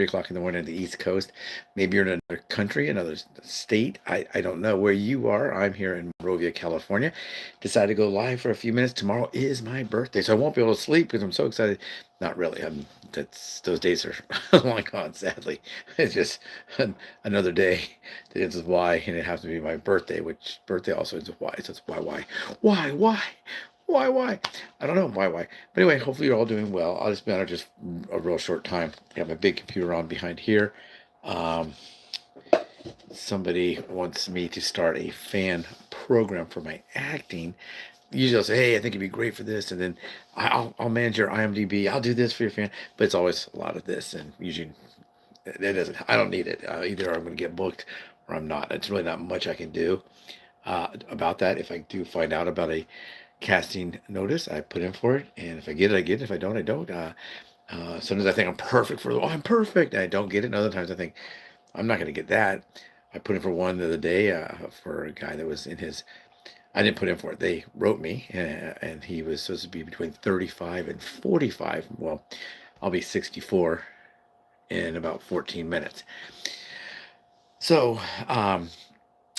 3 o'clock in the morning on the East Coast. Maybe you're in another country, another state. I don't know where you are. I'm here in Monrovia, California. Decided to go live for a few minutes. Tomorrow is my birthday, so I won't be able to sleep because I'm so excited. Not really. That's those days are long gone, sadly. It's just another day. This is why, and it happens to be my birthday, which birthday also is a Y. So it's why, why? I don't know why. But anyway, hopefully you're all doing well. I'll just be on just a real short time. I got my big computer on behind here. Um, Somebody wants me to start a fan program for my acting. Usually I'll say, hey, I think it'd be great for this, and then I'll manage your IMDb. I'll do this for your fan, but it's always a lot of this, and usually it doesn't. I don't need it. Either I'm going to get booked or I'm not. It's really not much I can do about that. If I do find out about a casting notice, I put in for it, and if I get it, I get it. If I don't, I don't. Sometimes I think I'm perfect for I'm perfect, and I don't get it. And other times I think I'm not going to get that. I put in for one the other day for a guy that was in his. I didn't put in for it. They wrote me, and he was supposed to be between 35 and 45. Well, I'll be 64 in about 14 minutes. So,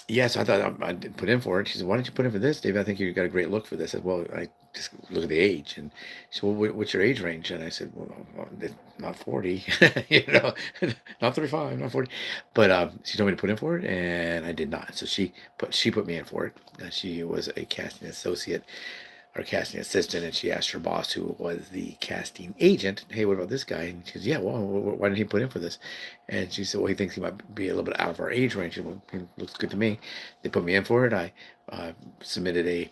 yes, I thought I did put in for it. She said, "Why don't you put in for this, David? I think you got a great look for this." I said, "Well, I just look at the age." And she said, "Well, what's your age range?" And I said, "Well, not 40, you know, not 35, not 40." But she told me to put in for it, and I did not. So she put me in for it. She was a casting associate or casting assistant, and she asked her boss, who was the casting agent, "Hey, what about this guy?" And she says, "Yeah, well, why didn't he put in for this?" And she said, "Well, he thinks he might be a little bit out of our age range." And, well, he looks good to me. They put me in for it. I submitted a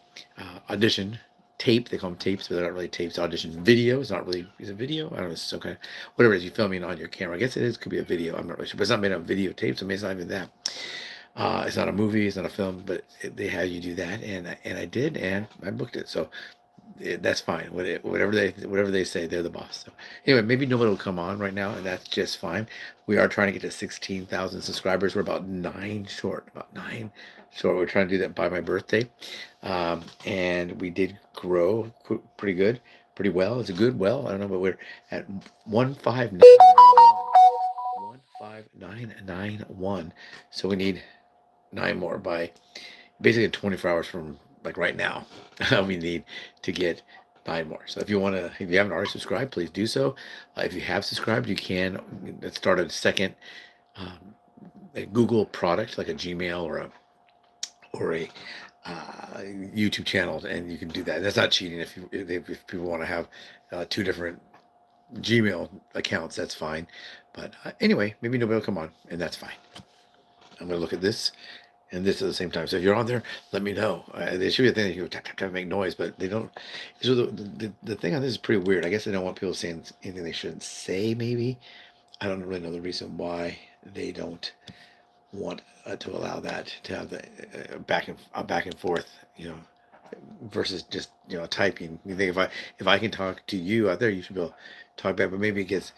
audition tape. They call them tapes, but they're not really tapes. Audition video. It's not really. Is it video? I don't know. It's some kind of whatever it is. You filming on your camera. I guess it is. Could be a video. I'm not really sure, but it's not made on videotape, so maybe it's not even that. It's not a movie, it's not a film, but they have you do that, and I did, and I booked it. So that's fine. Whatever they say, they're the boss. So anyway, maybe nobody will come on right now, and that's just fine. We are trying to get to 16,000 subscribers. We're about nine short. About nine short. We're trying to do that by my birthday, and we did grow pretty good, pretty well. It's a good well. I don't know, but we're at 15991. So we need nine more by basically 24 hours from like right now. We need to get nine more. So if you haven't already subscribed, please do so. If you have subscribed, you can start a second a Google product like a Gmail or a YouTube channel, and you can do that. That's not cheating. If people want to have two different Gmail accounts, that's fine. But anyway, maybe nobody will come on, and that's fine. I'm going to look at this and this at the same time. So if you're on there, let me know. There should be a thing that you tap, tap, tap, make noise, but they don't. So the thing on this is pretty weird. I guess they don't want people saying anything they shouldn't say, maybe. I don't really know the reason why they don't want to allow that to have the back and forth, versus just typing. You think if I can talk to you out there, you should be able to talk back. But maybe it gets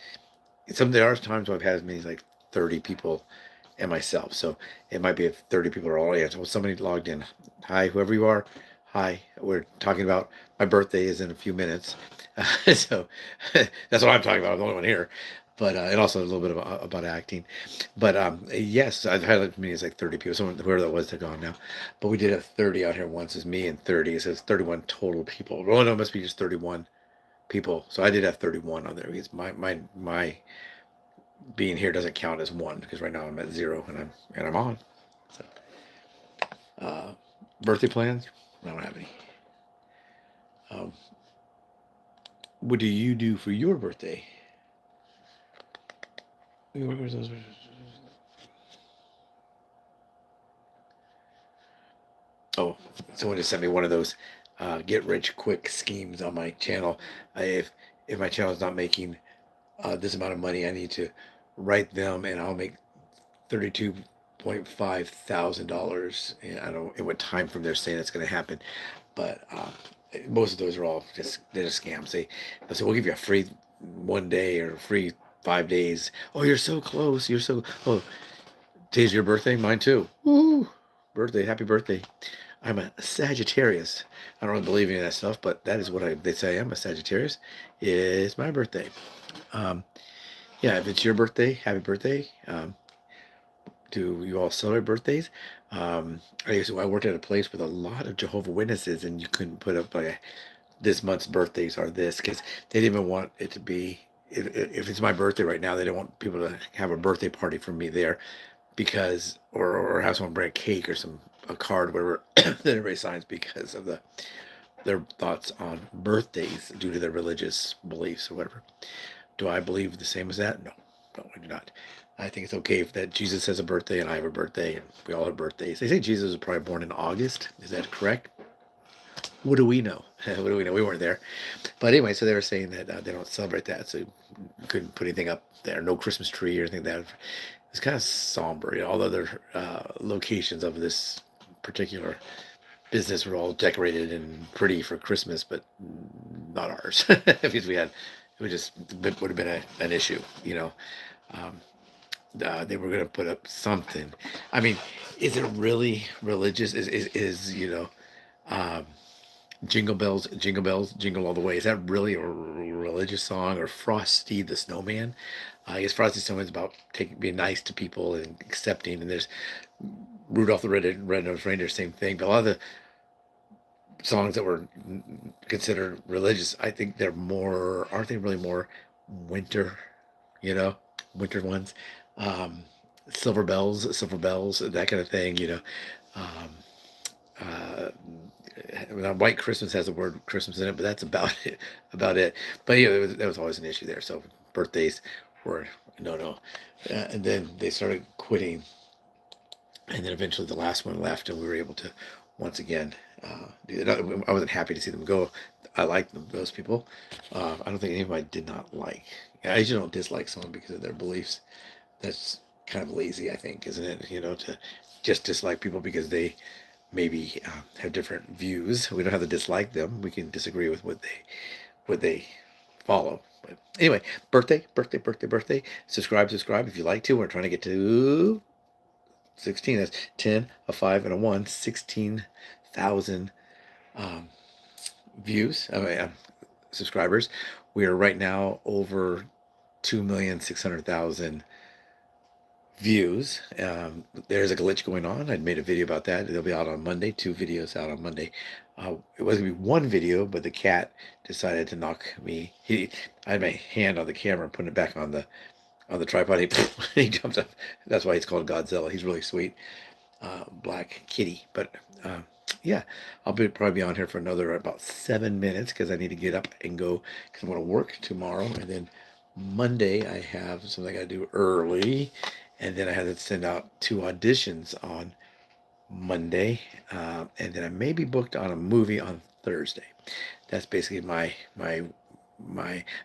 there are times where I've had as many as like 30 people and myself. So it might be if 30 people are all answering. Well, somebody logged in. Hi, whoever you are. Hi, we're talking about my birthday is in a few minutes. So that's what I'm talking about. I'm the only one here. But and also a little bit about acting. But yes, I've had like me as like 30 people. Someone whoever that was, they're gone now. But we did have 30 out here once. It's me and 30. It says 31 total people. Oh no, it must be just 31 people. So I did have 31 on there because my being here doesn't count as one because right now I'm at zero and I'm on. So, birthday plans? I don't have any. Um, what do you do for your birthday? Where's those? Oh, someone just sent me one of those get rich quick schemes on my channel. If my channel is not making this amount of money, I need to write them, and I'll make $32,500. And I don't know in what time from they're saying it's going to happen, but most of those are all they're just scams. They say we'll give you a free 1 day or free 5 days. Oh, you're so close. You're so today's your birthday, mine too. Woo! Birthday, happy birthday. I'm a Sagittarius. I don't really believe any of that stuff, but that is what they say I am, a Sagittarius. It's my birthday. Um, Yeah, if it's your birthday, happy birthday. Do you all celebrate birthdays? I worked at a place with a lot of Jehovah Witnesses, and you couldn't put up like this month's birthdays are this because they didn't even want it to be. If it's my birthday right now, they don't want people to have a birthday party for me there because, or have someone bring a cake or a card, whatever that everybody signs because of their thoughts on birthdays due to their religious beliefs or whatever. Do I believe the same as that? No, no, I do not. I think it's okay if that Jesus has a birthday and I have a birthday and we all have birthdays. They say Jesus was probably born in August. Is that correct? What do we know? What do we know? We weren't there. But anyway, so they were saying that they don't celebrate that, so you couldn't put anything up there. No Christmas tree or anything like that. It's kind of somber. You know, all the other locations of this particular business were all decorated and pretty for Christmas, but not ours because we had it would have been an issue, you know. Um, they were going to put up something. I mean, is it really religious? Is um, jingle bells, jingle all the way? Is that really a religious song? Or Frosty the Snowman? I guess Frosty the Snowman is about being nice to people and accepting. And there's Rudolph the Red-Nosed Reindeer, same thing. But a lot of the songs that were considered religious, I think they're more, aren't they really more winter, you know, winter ones? Um, Silver bells, that kind of thing, you know. Um, uh, White Christmas has the word Christmas in it, but that's about it. About it. But yeah, that was always an issue there. So birthdays were no, no. And then they started quitting, and then eventually the last one left, and we were able to once again do that. I wasn't happy to see them go. I like them, those people. I don't think anybody did not like. I usually don't dislike someone because of their beliefs. That's kind of lazy, I think, isn't it? You know, to just dislike people because they maybe have different views. We don't have to dislike them. We can disagree with what they follow. But anyway, birthday. Subscribe if you like to. We're trying to get to 16. That's 10, a 5, and a 1. 16,000 um, views. I mean, subscribers. We are right now over 2,600,000 views. There's a glitch going on. I made a video about that. It'll be out on Monday. 2 videos out on Monday. It was gonna be one video, but the cat decided to knock me. I had my hand on the camera, putting it back on the tripod. He jumps up. That's why he's called Godzilla. He's really sweet, black kitty. But yeah, probably be on here for another about 7 minutes because I need to get up and go because I'm going to work tomorrow, and then Monday I have something I got to do early, and then I have to send out 2 auditions on Monday, and then I may be booked on a movie on Thursday. That's basically my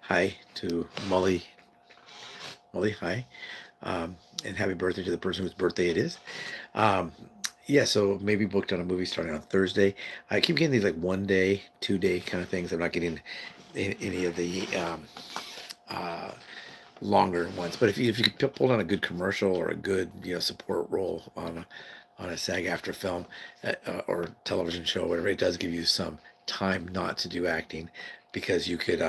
hi to Molly, hi, and happy birthday to the person whose birthday it is. Um, yeah, so maybe booked on a movie starting on Thursday. I keep getting these like 1 day, 2 day kind of things. I'm not getting any of the uh, longer ones. But if you could pull down a good commercial or a good support role on a SAG-AFTRA film or television show, whatever, it does give you some time not to do acting because you could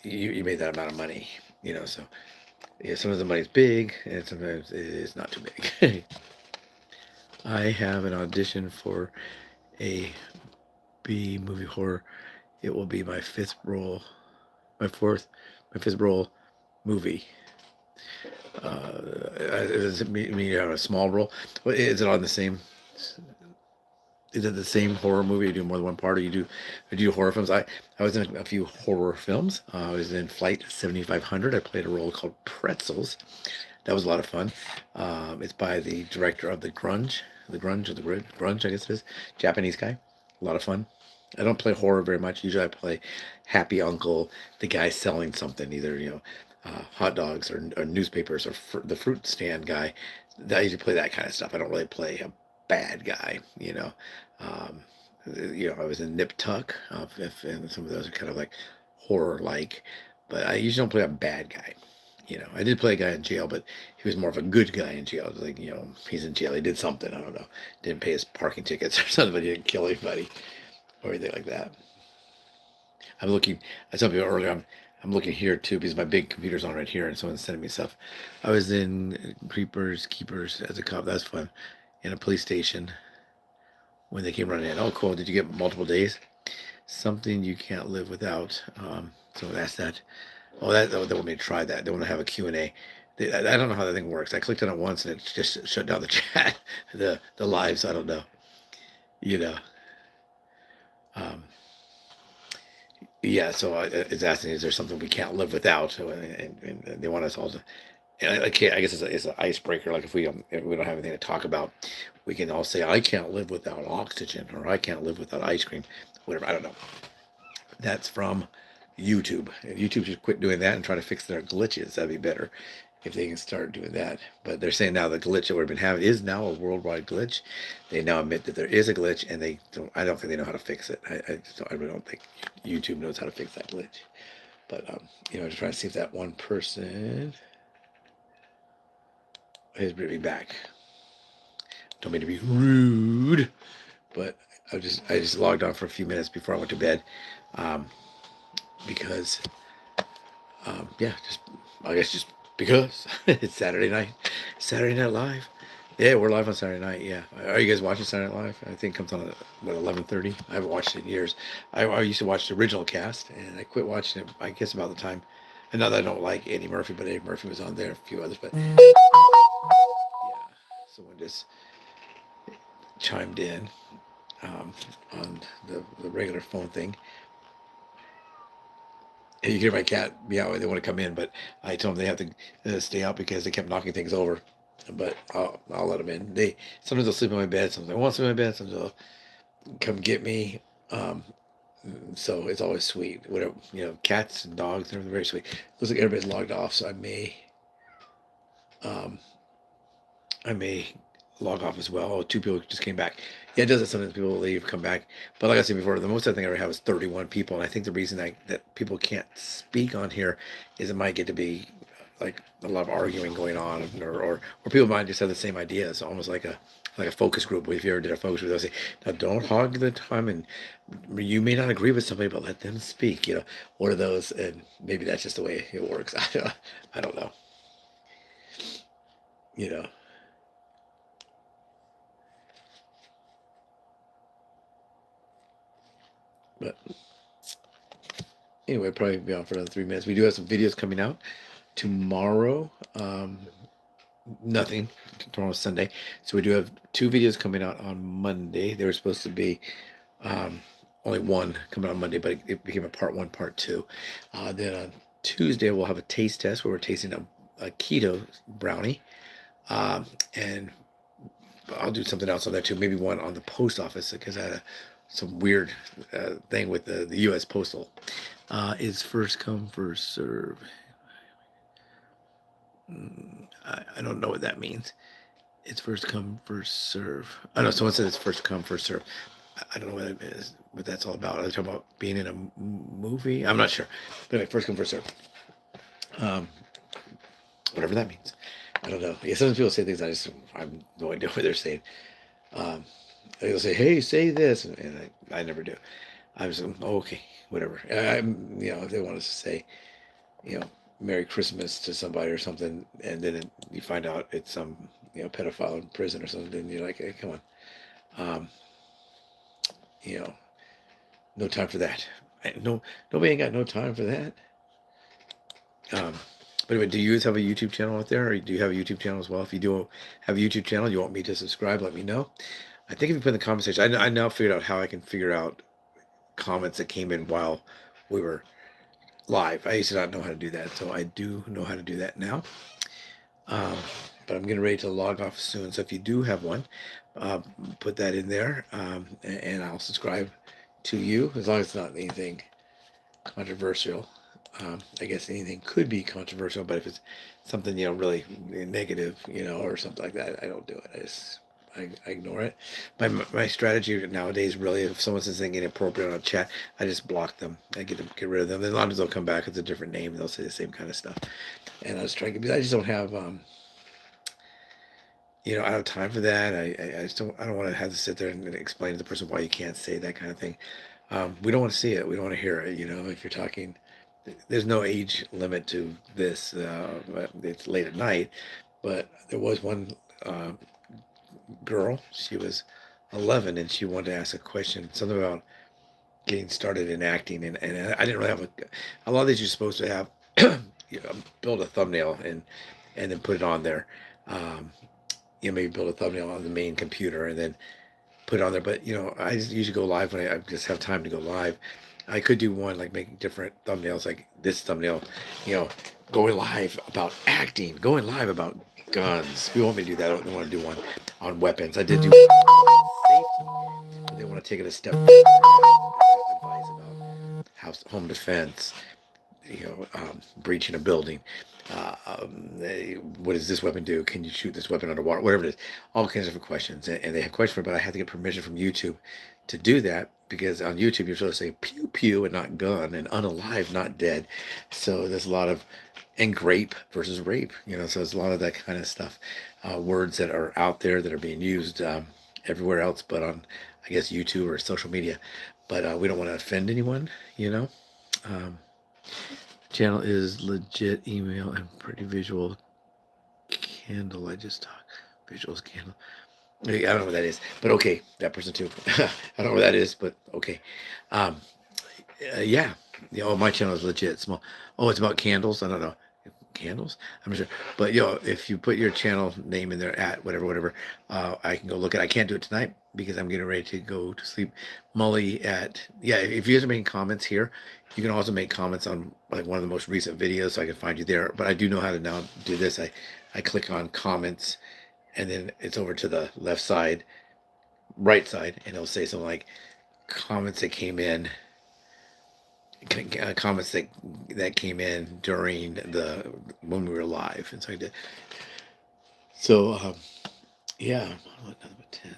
you made that amount of money, so yeah, some of the money's big and sometimes it is not too big. I have an audition for a B movie horror. It will be my my fifth role movie. Does it mean you have a small role? Is it on the same? Is it the same horror movie? You do more than one part, or you do horror films? I was in a few horror films. I was in Flight 7500. I played a role called Pretzels. That was a lot of fun. It's by the director of the Grunge, I guess it is. Japanese guy. A lot of fun. I don't play horror very much. Usually I play happy uncle, the guy selling something, either, hot dogs or newspapers or the fruit stand guy. I usually play that kind of stuff. I don't really play a bad guy, Um, I was in Nip Tuck, and some of those are kind of like horror-like, but I usually don't play a bad guy. I did play a guy in jail, but he was more of a good guy in jail. Like, he's in jail. He did something. I don't know. Didn't pay his parking tickets or something, but he didn't kill anybody or anything like that. I'm looking, I told you earlier, I'm looking here too because my big computer's on right here, and someone's sending me stuff. I was in Creepers Keepers as a cop. That's fun. In a police station when they came running in. Oh, cool. Did you get multiple days? Something you can't live without. So that's that. Oh, they want me to try that. They want to have a Q&A. I don't know how that thing works. I clicked on it once and it just shut down the chat, the lives. I don't know. You know. Um, yeah. So it's asking, is there something we can't live without? So, and they want us all to. And I guess it's an icebreaker. Like if we don't have anything to talk about, we can all say, "I can't live without oxygen," or "I can't live without ice cream," whatever. I don't know. That's from YouTube. If YouTube should quit doing that and try to fix their glitches, that'd be better if they can start doing that. But they're saying now the glitch that we've been having is now a worldwide glitch. They now admit that there is a glitch, and they don't. I don't think they know how to fix it. I really don't think YouTube knows how to fix that glitch. But just trying to see if that one person is really back. Don't mean to be rude, but I just logged on for a few minutes before I went to bed, because just I guess just because it's Saturday Night Live. Yeah, we're live on Saturday night. Yeah, are you guys watching Saturday Night Live? I think it comes on at 11:30. I haven't watched it in years. I used to watch the original cast, and I quit watching it. I guess about the time. And not that I don't like Eddie Murphy, but Eddie Murphy was on there, a few others, but yeah, someone just chimed in on the regular phone thing. And you can hear my cat meow. They want to come in, but I told them they have to stay out because they kept knocking things over. But I'll let them in. Sometimes they'll sleep in my bed. Sometimes they won't sleep in my bed. Sometimes they'll come get me. So it's always sweet. Whatever, cats and dogs, they're very sweet. Looks like everybody's logged off, so um, I may log off as well. Oh, two people just came back. Yeah, it does it sometimes. People leave, come back. But like I said before, the most I think I ever have is 31 people. And I think the reason that people can't speak on here is it might get to be like a lot of arguing going on, or people might just have the same ideas, almost like a focus group. If you ever did a focus group, they'll say, now don't hog the time, and you may not agree with somebody, but let them speak. One of those, and maybe that's just the way it works. I don't know. You know. But anyway, probably be on for another 3 minutes. We do have some videos coming out tomorrow. Nothing. Tomorrow's Sunday. So we do have two videos coming out on Monday. They were supposed to be only one coming out on Monday, but it became a part one, part two. Then on Tuesday, we'll have a taste test where we're tasting a keto brownie. And I'll do something else on that too. Maybe one on the post office, because I had some weird thing with the U.S. Postal. Is first come, first serve. I don't know what that means. It's first come, first serve. I know someone said it's first come, first serve. I don't know what it is, what that's all about. Are they talking about being in a movie? I'm not sure. But anyway, first come, first serve. Whatever that means. I don't know. Yeah, sometimes people say things I have no idea what they're saying. They'll say, "Hey, say this," and I never do. I'm just, oh, okay, whatever. If they want us to say, Merry Christmas to somebody or something, and then you find out it's some, pedophile in prison or something, then you're like, hey, come on. No time for that. Nobody ain't got no time for that. But anyway, do you guys have a YouTube channel out there, or do you have a YouTube channel as well? If you do have a YouTube channel, you want me to subscribe, let me know. I think if you put in the comment section, I now figured out how I can figure out comments that came in while we were live. I used to not know how to do that, so I do know how to do that now. But I'm getting ready to log off soon, so if you do have one, put that in there, and I'll subscribe to you, as long as it's not anything controversial. I guess anything could be controversial, but if it's something, really negative, or something like that, I don't do it. I ignore it. My strategy nowadays, really, if someone says anything inappropriate on a chat, I just block them. I get rid of them. Then a lot of times they'll come back. It's a different name. They'll say the same kind of stuff, and I was trying to. I just don't have. I don't have time for that. I just don't. I don't want to have to sit there and explain to the person why you can't say that kind of thing. We don't want to see it. We don't want to hear it. If you're talking there's no age limit to this. It's late at night, but there was one uh, girl. She was 11, and she wanted to ask a question, something about getting started in acting, and I didn't really have a lot of these you're supposed to have build a thumbnail and then put it on there. Um, maybe build a thumbnail on the main computer and then put it on there. But I just usually go live when I just have time to go live. I could do one like making different thumbnails, like this thumbnail, you know, going live about acting, going live about guns. We want me to do that. They want to do one on weapons. I did do one on safety, but they want to take it a step further. Advice about house home defense, breaching a building. What does this weapon do? Can you shoot this weapon underwater? Whatever it is, all kinds of different questions, and they have questions for it. But I had to get permission from YouTube to do that because on YouTube you're supposed to say pew pew and not gun, and unalive, not dead. So there's a lot of and grape versus rape. So there's a lot of that kind of stuff, words that are out there that are being used everywhere else, but on I guess YouTube or social media. But we don't want to offend anyone, you know. Um, Channel is legit email and pretty visual candle. I just talk visuals candle. I don't know what that is, but okay, that person too. I don't know what that is, but okay. Um, yeah. Oh, my channel is legit small. Oh, it's about candles. I don't know. Candles? I'm not sure. But if you put your channel name in there at whatever, I can go look at it. I can't do it tonight because I'm getting ready to go to sleep. Molly if you guys are making comments here, you can also make comments on like one of the most recent videos so I can find you there. But I do know how to now do this. I click on comments and then it's over to the left side, right side, and it'll say something like comments that came in comments that came in during the when we were live, and so I did. So yeah, number 10.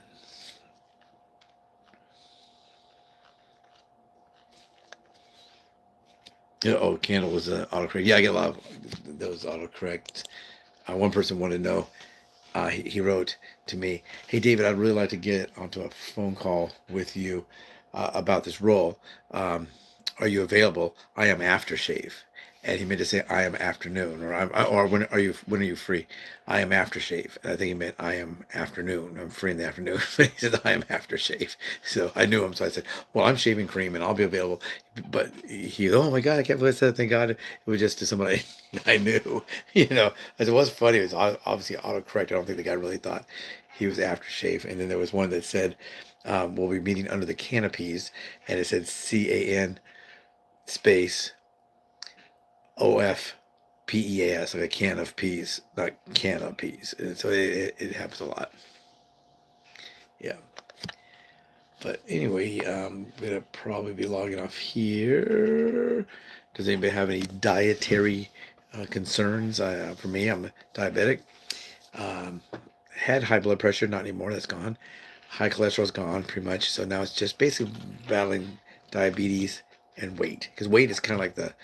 Yeah, oh, candle was autocorrect. Yeah, I get a lot of those autocorrect. One person wanted to know. He wrote to me, "Hey David, I'd really like to get onto a phone call with you about this role. Are you available? I am aftershave." And he meant to say I am afternoon, or when are you free? I am aftershave. And I think he meant I am afternoon. I'm free in the afternoon. But he said I am aftershave. So I knew him. So I said, well, I'm shaving cream and I'll be available. But oh my God, I can't believe I said that. Thank God it was just to somebody I knew. As it was funny. It was obviously autocorrect. I don't think the guy really thought he was aftershave. And then there was one that said, we'll be meeting under the canopies, and it said CAN space OFPEAS, like a can of peas, not can of peas. And so it happens a lot. Yeah. But anyway, I'm gonna probably be logging off here. Does anybody have any dietary concerns? For me, I'm diabetic. Um, had high blood pressure, not anymore. That's gone. High cholesterol's gone pretty much. So now it's just basically battling diabetes and weight, because weight is kind of like the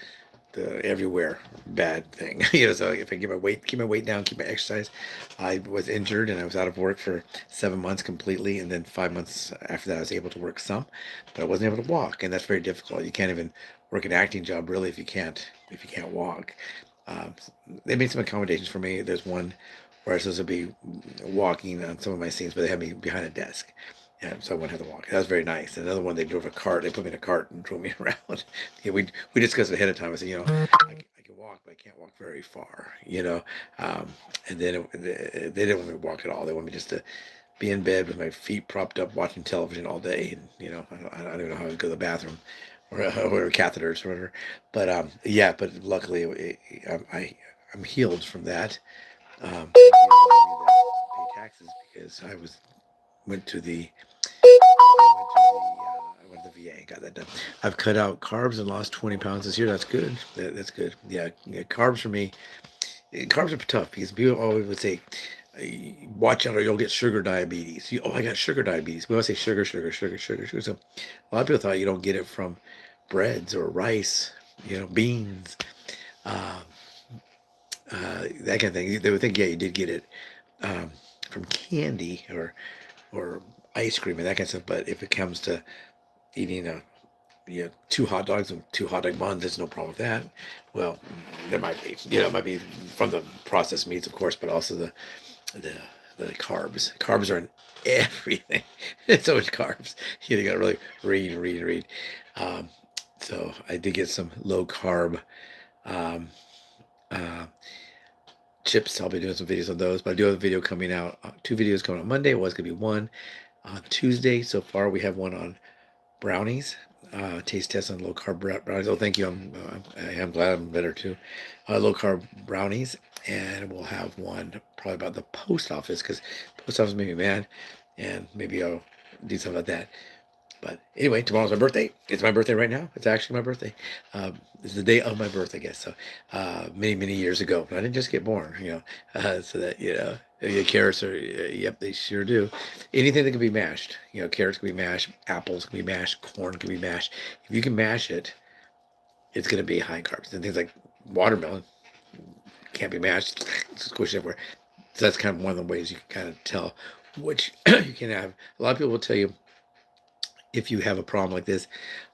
everywhere bad thing. So if I keep my weight down, keep my exercise. I was injured and I was out of work for 7 months completely, and then 5 months after that I was able to work some, but I wasn't able to walk, and that's very difficult. You can't even work an acting job really if you can't walk. Um, they made some accommodations for me. There's one where I was supposed to be walking on some of my scenes, but they had me behind a desk. Yeah, so I wouldn't have to walk. That was very nice. Another one, they drove a cart. They put me in a cart and drove me around. We discussed it ahead of time. I said, I can walk, but I can't walk very far. And then they didn't want me to walk at all. They wanted me just to be in bed with my feet propped up, watching television all day. And I don't even know how to go to the bathroom or catheters or whatever. But yeah. But luckily, I'm healed from that. Pay taxes because went to the I went to the VA, got that done. I've cut out carbs and lost 20 pounds this year. That's good. That's good. Yeah, carbs for me. Carbs are tough because people always would say, "Watch out, or you'll get sugar diabetes." I got sugar diabetes. We always say sugar, sugar, sugar, sugar, sugar. So a lot of people thought you don't get it from breads or rice, beans, uh, that kind of thing. They would think, yeah, you did get it from candy or ice cream and that kind of stuff. But if it comes to eating a two hot dogs and two hot dog buns. There's no problem with that. Well, there might be, it might be from the processed meats, of course, but also the the carbs. Carbs are in everything. It's so much carbs. You got to really read. Um, so I did get some low carb um, uh, chips. I'll be doing some videos on those, but I do have a video coming out. Two videos coming on Monday. It was gonna be one on Tuesday. So far, we have one on brownies. Taste test on low carb brownies. Oh, thank you. I'm glad I'm better too. Low carb brownies, and we'll have one probably about the post office because post office made me mad, and maybe I'll do something about that. But anyway, tomorrow's my birthday. It's my birthday right now. It's actually my birthday. It's the day of my birth, I guess. So many years ago, but I didn't just get born, so that carrots are, yep, they sure do. Anything that can be mashed, carrots can be mashed, apples can be mashed, corn can be mashed. If you can mash it, it's going to be high in carbs. And things like watermelon can't be mashed, squish everywhere. So that's kind of one of the ways you can kind of tell which you can have. A lot of people will tell you, if you have a problem like this,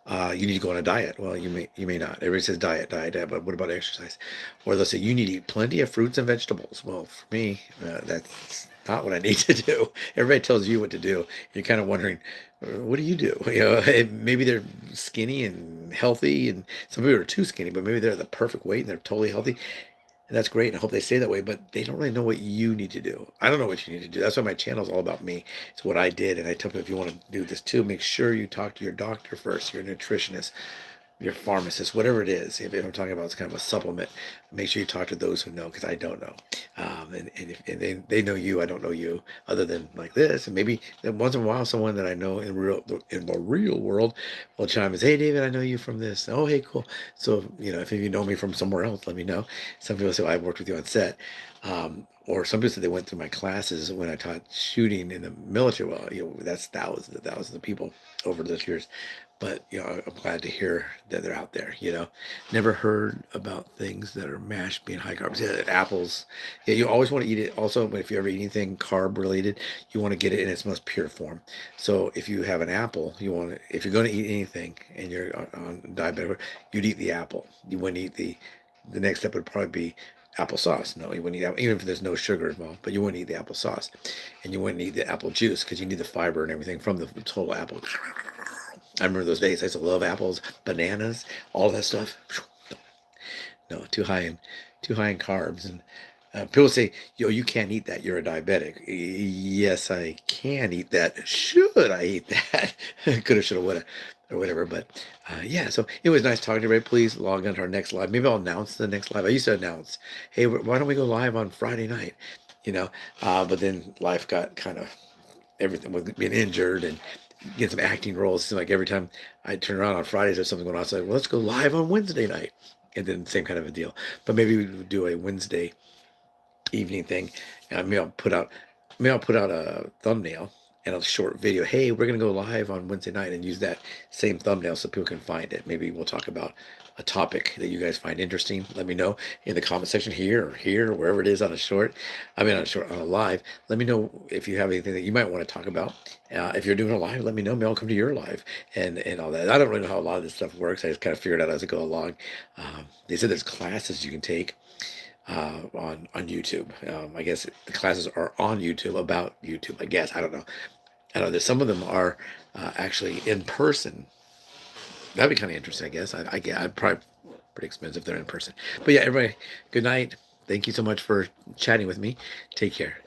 you need to go on a diet. Well, you may not. Everybody says diet, but what about exercise? Or they'll say you need to eat plenty of fruits and vegetables. Well, for me, that's not what I need to do. Everybody tells you what to do. You're kind of wondering, what do you do? Maybe they're skinny and healthy, and some people are too skinny, but maybe they're the perfect weight and they're totally healthy. And that's great. And I hope they stay that way, but they don't really know what you need to do. I don't know what you need to do. That's why my channel is all about me. It's what I did. And I tell people, if you want to do this too, make sure you talk to your doctor first, your nutritionist, your pharmacist, whatever it is. If I'm talking about it's kind of a supplement, make sure you talk to those who know, because I don't know. And they know you, I don't know you, other than like this. And maybe once in a while, someone that I know in the real world will chime in, hey, David, I know you from this. Oh, hey, cool. So, if you know me from somewhere else, let me know. Some people say, I've worked with you on set. Or some people said they went through my classes when I taught shooting in the military. Well, that's thousands and thousands of people over those years. But, I'm glad to hear that they're out there, Never heard about things that are mashed being high carbs. Yeah, apples. Yeah, you always want to eat it. Also, if you ever eat anything carb related, you want to get it in its most pure form. So if you have an apple, if you're going to eat anything and you're on diabetic, you'd eat the apple. You wouldn't eat the next step would probably be applesauce. No, you wouldn't eat that, even if there's no sugar involved, but you wouldn't eat the applesauce. And you wouldn't eat the apple juice because you need the fiber and everything from the total apple. I remember those days. I used to love apples, bananas, all that stuff. No, too high in carbs. And people say, you can't eat that. You're a diabetic. Yes, I can eat that. Should I eat that? Coulda, shoulda, woulda, or whatever. But yeah, so it was nice talking to everybody. Please log on to our next live. Maybe I'll announce the next live. I used to announce, hey, why don't we go live on Friday night? But then life got kind of, everything was being injured and get some acting roles. It seemed like every time I turn around on Fridays, there's something going on. I said, well, let's go live on Wednesday night. And then same kind of a deal. But maybe we would do a Wednesday evening thing. And maybe I'll put out a thumbnail and a short video. Hey, we're going to go live on Wednesday night, and use that same thumbnail so people can find it. Maybe we'll talk about a topic that you guys find interesting. Let me know in the comment section here, wherever it is on a live. Let me know if you have anything that you might want to talk about. If you're doing a live, let me know. Maybe I'll come to your live and all that. I don't really know how a lot of this stuff works. I just kind of figured it out as I go along. They said there's classes you can take on YouTube. I guess the classes are on YouTube, about YouTube, I guess. I don't know. There's some of them are actually in person. That'd be kind of interesting, I guess. I'd probably pretty expensive if they're in person. But yeah, everybody, good night. Thank you so much for chatting with me. Take care.